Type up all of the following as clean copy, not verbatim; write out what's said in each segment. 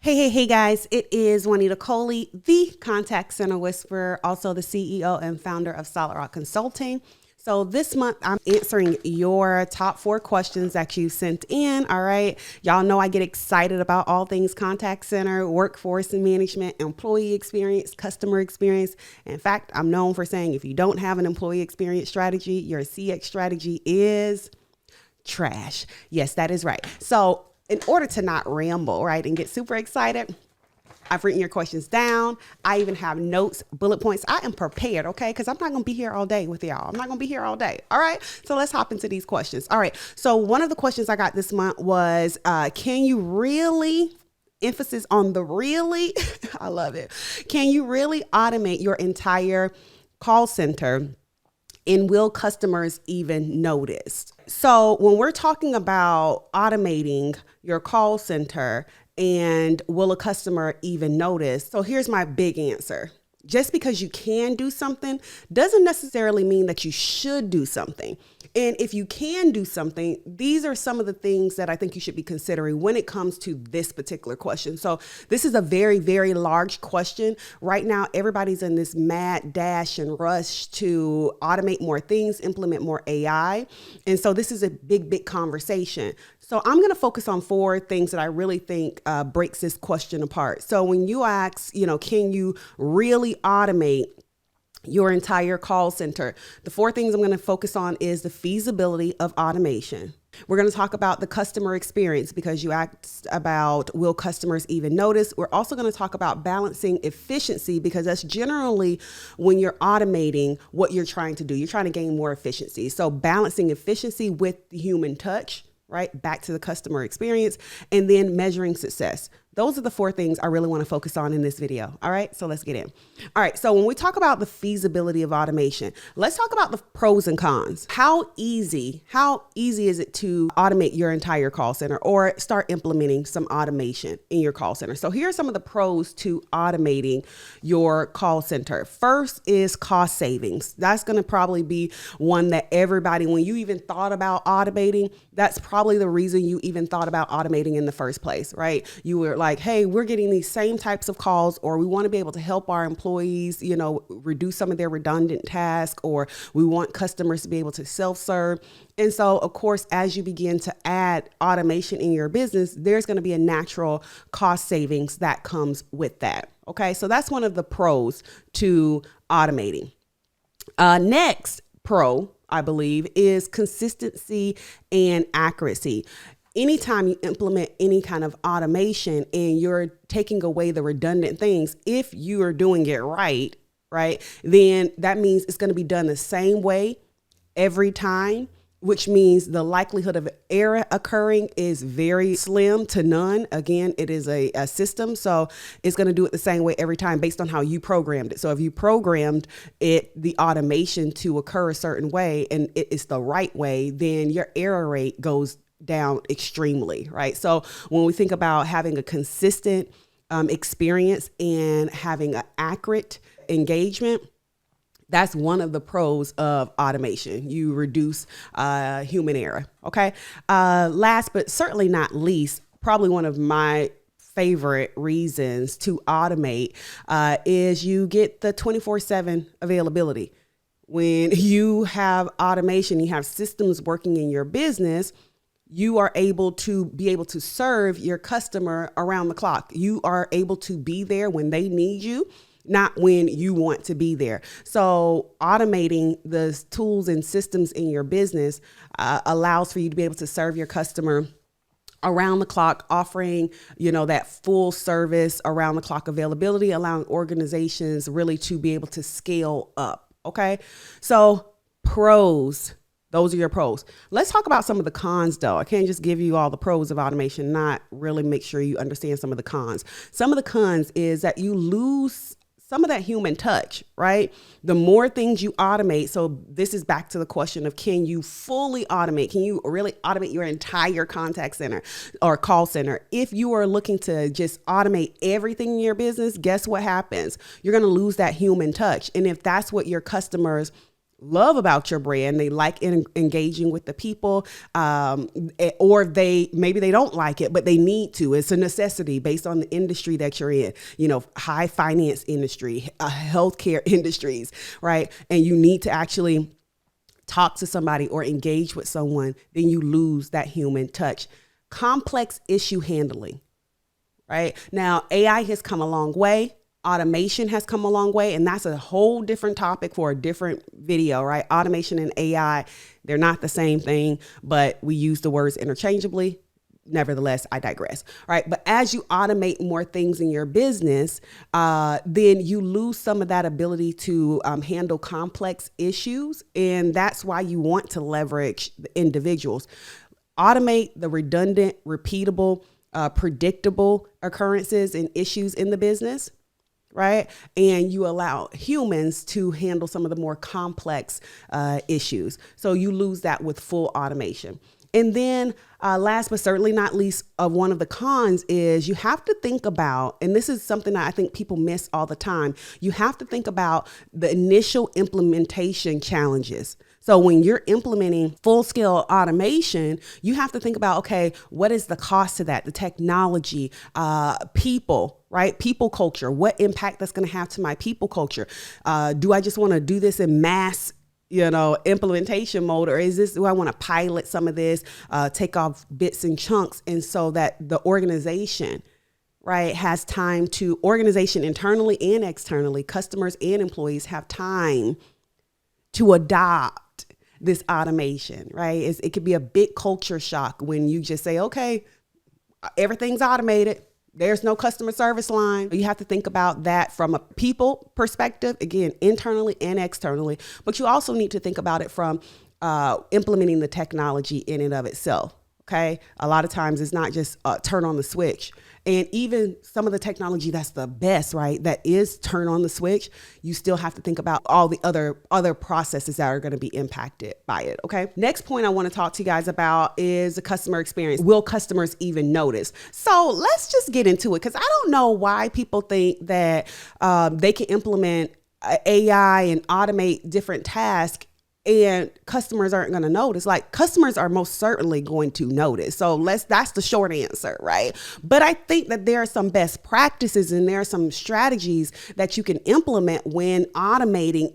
Hey guys, it is Juanita Coley, the Contact Center Whisperer, also the CEO and founder of Solid Rock Consulting. So this month, I'm answering your top 4 questions that you sent in. All right. Y'all know I get excited about all things contact center, workforce and management, employee experience, customer experience. In fact, I'm known for saying if you don't have an employee experience strategy, your CX strategy is trash. Yes, that is right. So in order to not ramble, right, and get super excited, I've written your questions down. I even have notes, bullet points. I am prepared, okay? Because I'm not going to be here all day with y'all. I'm not going to be here all day. All right. So let's hop into these questions. All right. So one of the questions I got this month was, can you really, emphasis on the really, I love it. Can you really automate your entire call center? And will customers even notice? So when we're talking about automating your call center and will a customer even notice? So here's my big answer. Just because you can do something doesn't necessarily mean that you should do something. And if you can do something, these are some of the things that I think you should be considering when it comes to this particular question. So this is a very, very large question. Right now, everybody's in this mad dash and rush to automate more things, implement more AI. And so this is a big conversation. So I'm going to focus on 4 things that I really think breaks this question apart. So when you ask, can you really automate your entire call center? The 4 things I'm going to focus on is the feasibility of automation. We're going to talk about the customer experience because you asked about will customers even notice. We're also going to talk about balancing efficiency because that's generally when you're automating what you're trying to do. You're trying to gain more efficiency. So balancing efficiency with the human touch, right? Back to the customer experience, and then measuring success. Those are the 4 things I really want to focus on in this video. All right, so let's get in. All right, so when we talk about the feasibility of automation, let's talk about the pros and cons. How easy is it to automate your entire call center or start implementing some automation in your call center? So here are some of the pros to automating your call center. First is cost savings. That's going to probably be one that everybody, when you even thought about automating, that's probably the reason you even thought about automating in the first place, right? You were like, hey, we're getting these same types of calls, or we want to be able to help our employees, reduce some of their redundant tasks, or we want customers to be able to self-serve. And so, of course, as you begin to add automation in your business, there's going to be a natural cost savings that comes with that. Okay, so that's one of the pros to automating. Next pro, I believe, is consistency and accuracy. Anytime you implement any kind of automation and you're taking away the redundant things, if you are doing it right, then that means it's going to be done the same way every time, which means the likelihood of error occurring is very slim to none. Again, it is a system, so it's going to do it the same way every time based on how you programmed it. So if you programmed the automation to occur a certain way and it's the right way, then your error rate goes down extremely, right? So when we think about having a consistent experience and having an accurate engagement, that's one of the pros of automation. You reduce human error. Okay. Last but certainly not least, probably one of my favorite reasons to automate is you get the 24/7 availability. When you have automation, you have systems working in your business, you are able to serve your customer around the clock. You are able to be there when they need you, not when you want to be there. So automating the tools and systems in your business allows for you to be able to serve your customer around the clock, offering, that full service around the clock availability, allowing organizations really to be able to scale up. Okay. So pros. Those are your pros. Let's talk about some of the cons, though. I can't just give you all the pros of automation, not really make sure you understand some of the cons. Some of the cons is that you lose some of that human touch, right? The more things you automate. So this is back to the question of, can you fully automate? Can you really automate your entire contact center or call center? If you are looking to just automate everything in your business, guess what happens? You're going to lose that human touch. And if that's what your customers love about your brand. They like engaging with the people, or maybe they don't like it, but they need to. It's a necessity based on the industry that you're in, high finance industry, healthcare industries, right? And you need to actually talk to somebody or engage with someone, then you lose that human touch. Complex issue handling, right? Now, AI has come a long way. Automation has come a long way, and that's a whole different topic for a different video, right? Automation and AI, they're not the same thing, but we use the words interchangeably. Nevertheless, I digress, right? But as you automate more things in your business, then you lose some of that ability to handle complex issues, and that's why you want to leverage the individuals. Automate the redundant, repeatable, predictable occurrences and issues in the business, right? And you allow humans to handle some of the more complex issues. So you lose that with full automation. And then last but certainly not least, one of the cons is you have to think about, and this is something that I think people miss all the time, you have to think about the initial implementation challenges. So when you're implementing full-scale automation, you have to think about, okay, what is the cost of that? The technology, people, right? People culture, what impact that's going to have to my people culture? Do I just want to do this in mass implementation mode, or do I want to pilot some of this, take off bits and chunks, and so that the organization, right, has time to, organization internally and externally, customers and employees have time to adopt this automation, right? It could be a big culture shock when you just say, okay, everything's automated. There's no customer service line. You have to think about that from a people perspective, again, internally and externally, but you also need to think about it from implementing the technology in and of itself. Okay. A lot of times it's not just turn on the switch. And even some of the technology that's the best, right, that is turn on the switch, you still have to think about all the other processes that are going to be impacted by it. Okay. Next point I want to talk to you guys about is the customer experience. Will customers even notice? So let's just get into it, because I don't know why people think that they can implement AI and automate different tasks and customers aren't going to notice. Like, customers are most certainly going to notice. So that's the short answer, right? But I think that there are some best practices and there are some strategies that you can implement when automating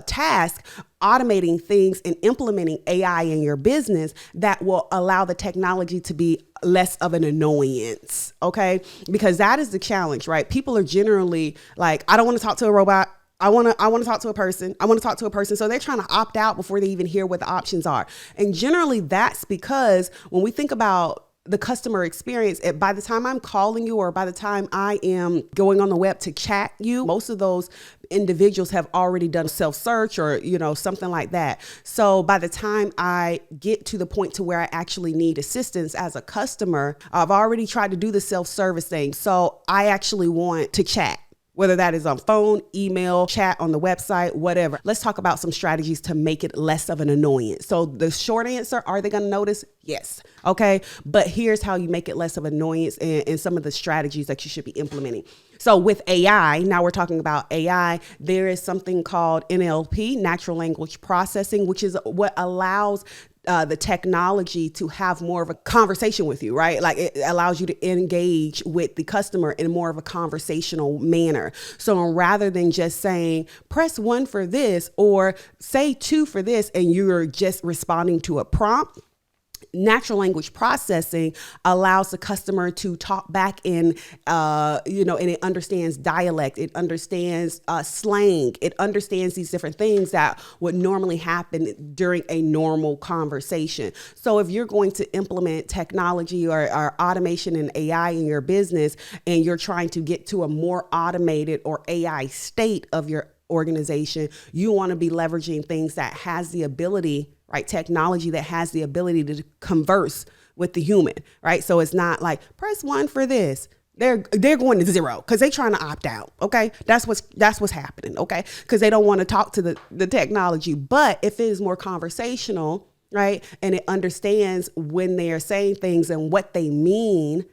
tasks, automating things, and implementing AI in your business that will allow the technology to be less of an annoyance. Okay. Because that is the challenge, right? People are generally like, I don't want to talk to a robot. I want to talk to a person. I want to talk to a person. So they're trying to opt out before they even hear what the options are. And generally that's because when we think about the customer experience, by the time I'm calling you or by the time I am going on the web to chat you, most of those individuals have already done self-search or, something like that. So by the time I get to the point to where I actually need assistance as a customer, I've already tried to do the self-service thing. So I actually want to chat. Whether that is on phone, email, chat on the website, whatever. Let's talk about some strategies to make it less of an annoyance. So the short answer, are they going to notice? Yes. Okay. But here's how you make it less of an annoyance and some of the strategies that you should be implementing. So with AI, now we're talking about AI, there is something called NLP, natural language processing, which is what allows the technology to have more of a conversation with you, right? Like, it allows you to engage with the customer in more of a conversational manner. So rather than just saying, press 1 for this or say 2 for this, and you're just responding to a prompt, natural language processing allows the customer to talk back in, and it understands dialect, it understands slang, it understands these different things that would normally happen during a normal conversation. So if you're going to implement technology or automation and AI in your business, and you're trying to get to a more automated or AI state of your organization, you want to be leveraging things that has the ability, right? Technology that has the ability to converse with the human, right? So it's not like press 1 for this. They're going to 0 because they're trying to opt out. Okay. That's what's happening. Okay. Because they don't want to talk to the technology. But if it is more conversational, right, and it understands when they are saying things and what they mean,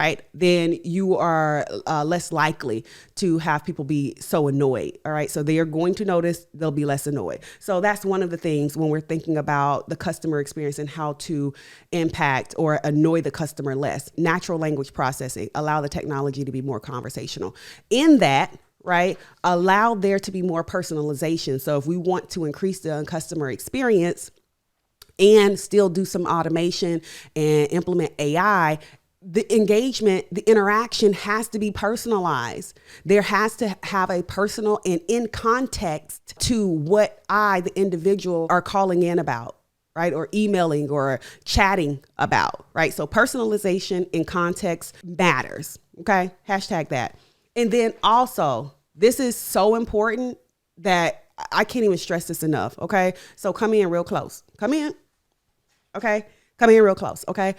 right, then you are less likely to have people be so annoyed. All right. So they are going to notice, they'll be less annoyed. So that's one of the things when we're thinking about the customer experience and how to impact or annoy the customer less. Natural language processing, allow the technology to be more conversational. In that, right, allow there to be more personalization. So if we want to increase the customer experience and still do some automation and implement AI, the engagement, the interaction has to be personalized. There has to have a personal and in context to what I, the individual, are calling in about, right? Or emailing or chatting about, right? So personalization in context matters. Okay. Hashtag that. And then also, this is so important that I can't even stress this enough. Okay. So come in real close. Come in. Okay. Come in real close. Okay.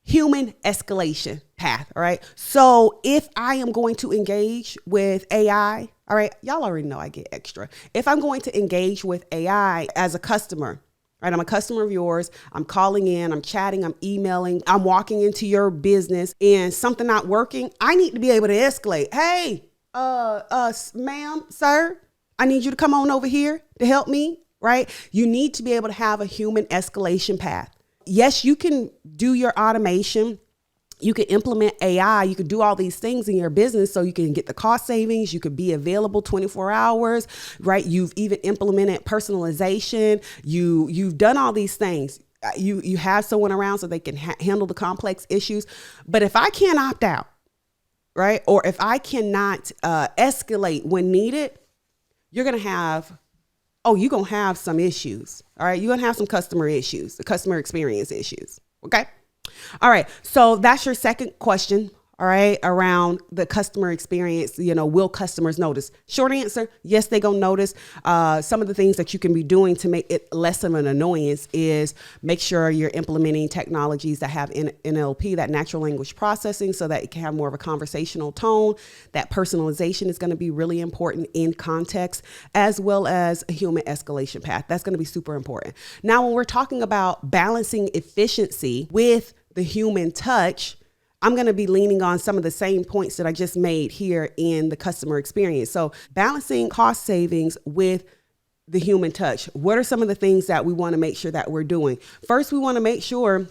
Human escalation path. All right. So if I am going to engage with AI, all right, y'all already know I get extra. If I'm going to engage with AI as a customer, right, I'm a customer of yours, I'm calling in, I'm chatting, I'm emailing, I'm walking into your business and something not working, I need to be able to escalate. Hey, ma'am, sir, I need you to come on over here to help me, right? You need to be able to have a human escalation path. Yes, you can do your automation. You can implement AI. You can do all these things in your business so you can get the cost savings. You could be available 24 hours, right? You've even implemented personalization. You've done all these things. You have someone around so they can handle the complex issues. But if I can't opt out, right? Or if I cannot escalate when needed, you're going to have some issues. All right. You're going to have some customer issues, the customer experience issues. Okay. All right. So that's your second question. All right. Around the customer experience, will customers notice? Short answer, yes, they're going to notice. Some of the things that you can be doing to make it less of an annoyance is make sure you're implementing technologies that have NLP, that natural language processing, so that it can have more of a conversational tone. That personalization is going to be really important in context, as well as a human escalation path. That's going to be super important. Now, when we're talking about balancing efficiency with the human touch, I'm going to be leaning on some of the same points that I just made here in the customer experience. So balancing cost savings with the human touch. What are some of the things that we want to make sure that we're doing? First, we want to make sure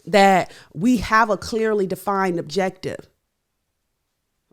that we have a clearly defined objective.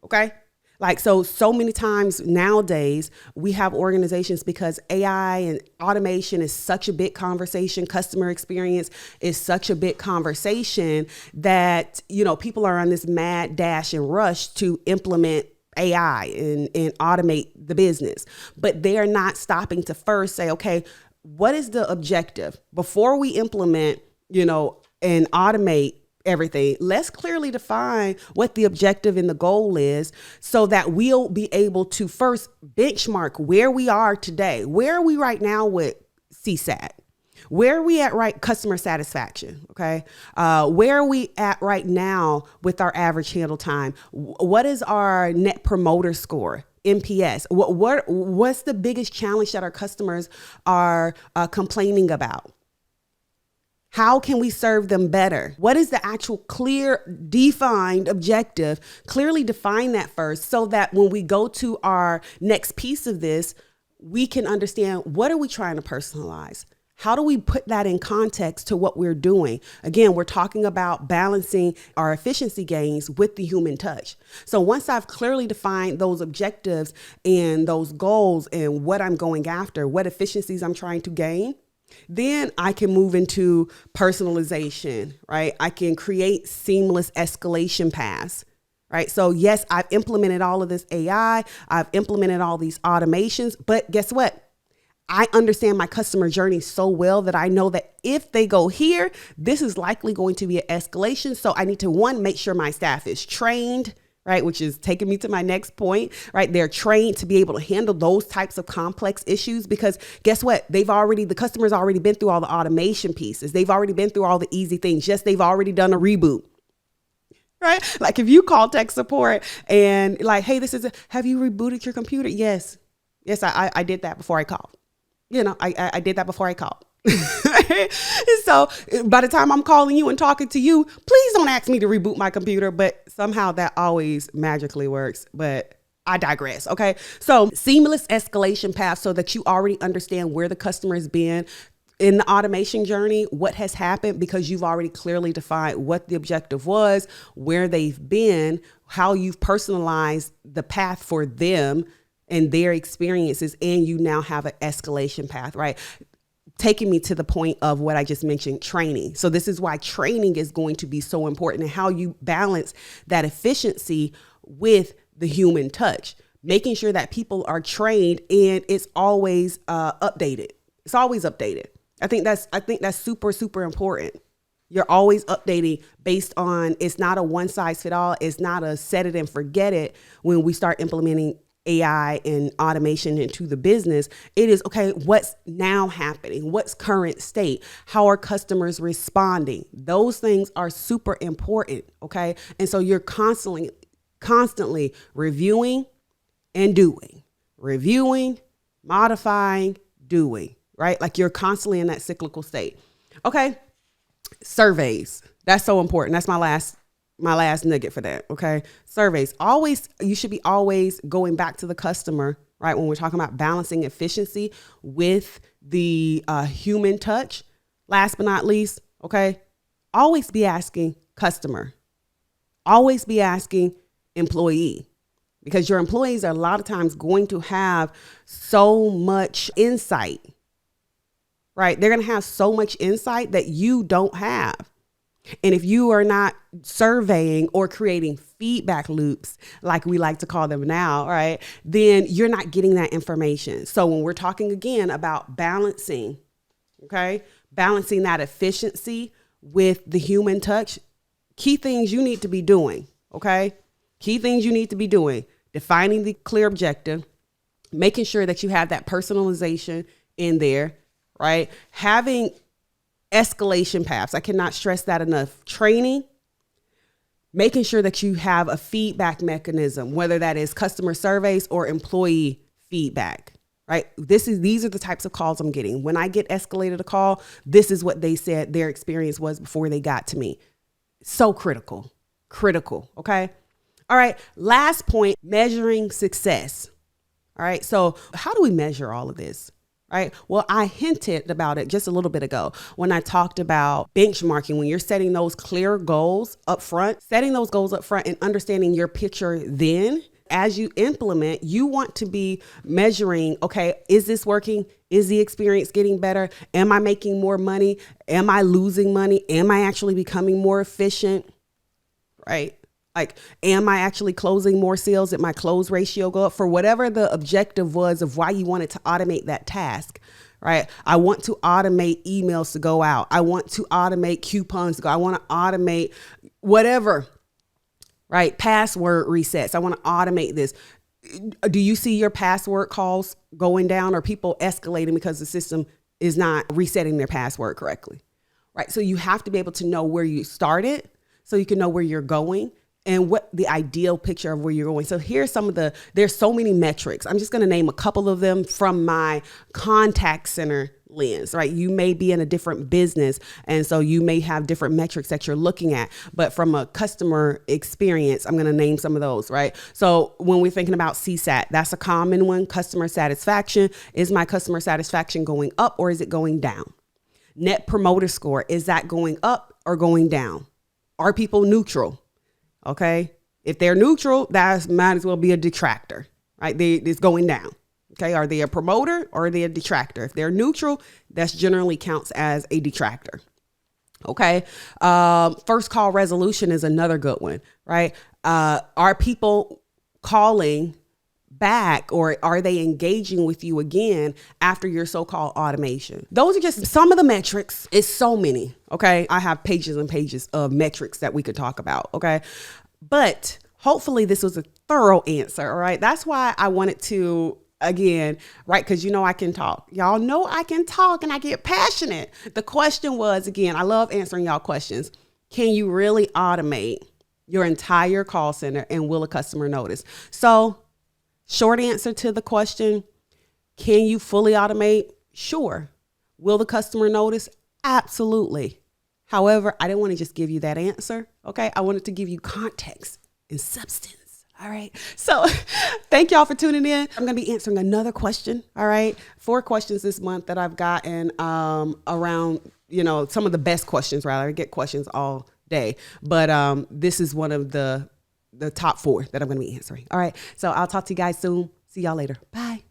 Okay. Like, so many times nowadays we have organizations, because AI and automation is such a big conversation. Customer experience is such a big conversation that, people are on this mad dash and rush to implement AI and automate the business, but they are not stopping to first say, okay, what is the objective before we implement, and automate everything? Let's clearly define what the objective and the goal is, so that we'll be able to first benchmark where we are today. Where are we right now with CSAT? Where are we at right customer satisfaction? Okay. Where are we at right now with our average handle time? What is our net promoter score? NPS. What's the biggest challenge that our customers are complaining about? How can we serve them better? What is the actual clear, defined objective? Clearly define that first, so that when we go to our next piece of this, we can understand, what are we trying to personalize? How do we put that in context to what we're doing? Again, we're talking about balancing our efficiency gains with the human touch. So once I've clearly defined those objectives and those goals and what I'm going after, what efficiencies I'm trying to gain, then I can move into personalization, right? I can create seamless escalation paths, right? So yes, I've implemented all of this AI, I've implemented all these automations, but guess what? I understand my customer journey so well that I know that if they go here, this is likely going to be an escalation. So I need to, one, make sure my staff is trained, right? Which is taking me to my next point, right? They're trained to be able to handle those types of complex issues, because guess what? The customer's already been through all the automation pieces. They've already been through all the easy things. Yes, they've already done a reboot, right? Like if you call tech support and like, hey, have you rebooted your computer? Yes, I did that before I called. I did that before I called. Okay. So by the time I'm calling you and talking to you, please don't ask me to reboot my computer. But somehow that always magically works. But I digress. Okay. So seamless escalation path so that you already understand where the customer has been in the automation journey, what has happened, because you've already clearly defined what the objective was, where they've been, how you've personalized the path for them and their experiences. And you now have an escalation path, right? Taking me to the point of what I just mentioned, training. So this is why training is going to be so important, and how you balance that efficiency with the human touch, making sure that people are trained and it's always updated. It's always updated. I think that's super, super important. You're always updating based on, it's not a one size fit all. It's not a set it and forget it. When we start implementing AI and automation into the business, it is, okay, what's now happening? What's current state? How are customers responding? Those things are super important. Okay. And so you're constantly reviewing and doing, reviewing, modifying, doing, right? Like you're constantly in that cyclical state. Okay. Surveys. That's so important. That's my last nugget for that. Okay. Surveys. You should be always going back to the customer, right? When we're talking about balancing efficiency with the human touch. Last but not least, okay, always be asking customer. Always be asking employee, because your employees are a lot of times going to have so much insight, right? They're going to have so much insight that you don't have. And if you are not surveying or creating feedback loops, like we like to call them now, right, then you're not getting that information. So when we're talking again about balancing, okay, balancing that efficiency with the human touch, key things you need to be doing, okay? Key things you need to be doing: defining the clear objective, making sure that you have that personalization in there, right? Having escalation paths. I cannot stress that enough. Training, making sure that you have a feedback mechanism, whether that is customer surveys or employee feedback, right? These are the types of calls I'm getting. When I get escalated a call, this is what they said their experience was before they got to me. So critical. Okay. All right. Last point, measuring success. All right. So how do we measure all of this? Right. Well, I hinted about it just a little bit ago when I talked about benchmarking. When you're setting those clear goals up front, and understanding your picture, then as you implement, you want to be measuring, okay, is this working? Is the experience getting better? Am I making more money? Am I losing money? Am I actually becoming more efficient? Right? Like, am I actually closing more sales? Did my close ratio go up? For whatever the objective was of why you wanted to automate that task, right? I want to automate emails to go out. I want to automate coupons to go. I want to automate whatever, right? Password resets. I want to automate this. Do you see your password calls going down, or people escalating because the system is not resetting their password correctly, right? So you have to be able to know where you started so you can know where you're going and what the ideal picture of where you're going. So here's there's so many metrics. I'm just going to name a couple of them from my contact center lens, right? You may be in a different business, and so you may have different metrics that you're looking at, but from a customer experience, I'm going to name some of those, right? So when we're thinking about CSAT, that's a common one. Customer satisfaction. Is my customer satisfaction going up or is it going down? Net promoter score. Is that going up or going down? Are people neutral? Okay. If they're neutral, that might as well be a detractor, right? It's going down. Okay. Are they a promoter or are they a detractor? If they're neutral, that generally counts as a detractor. Okay. First call resolution is another good one, right? Are people calling back, or are they engaging with you again after your so-called automation? Those are just some of the metrics. It's so many. Okay. I have pages and pages of metrics that we could talk about. Okay. But hopefully this was a thorough answer. All right. That's why I wanted to, again, right? Because I can talk. Y'all know I can talk and I get passionate. The question was, again, I love answering y'all questions. Can you really automate your entire call center, and will a customer notice? So short answer to the question, can you fully automate? Sure. Will the customer notice? Absolutely. However, I didn't want to just give you that answer. Okay. I wanted to give you context and substance. All right. So thank y'all for tuning in. I'm going to be answering another question. All right. 4 questions this month that I've gotten around, some of the best questions, rather. I get questions all day. But this is one of the top 4 that I'm going to be answering. All right. So I'll talk to you guys soon. See y'all later. Bye.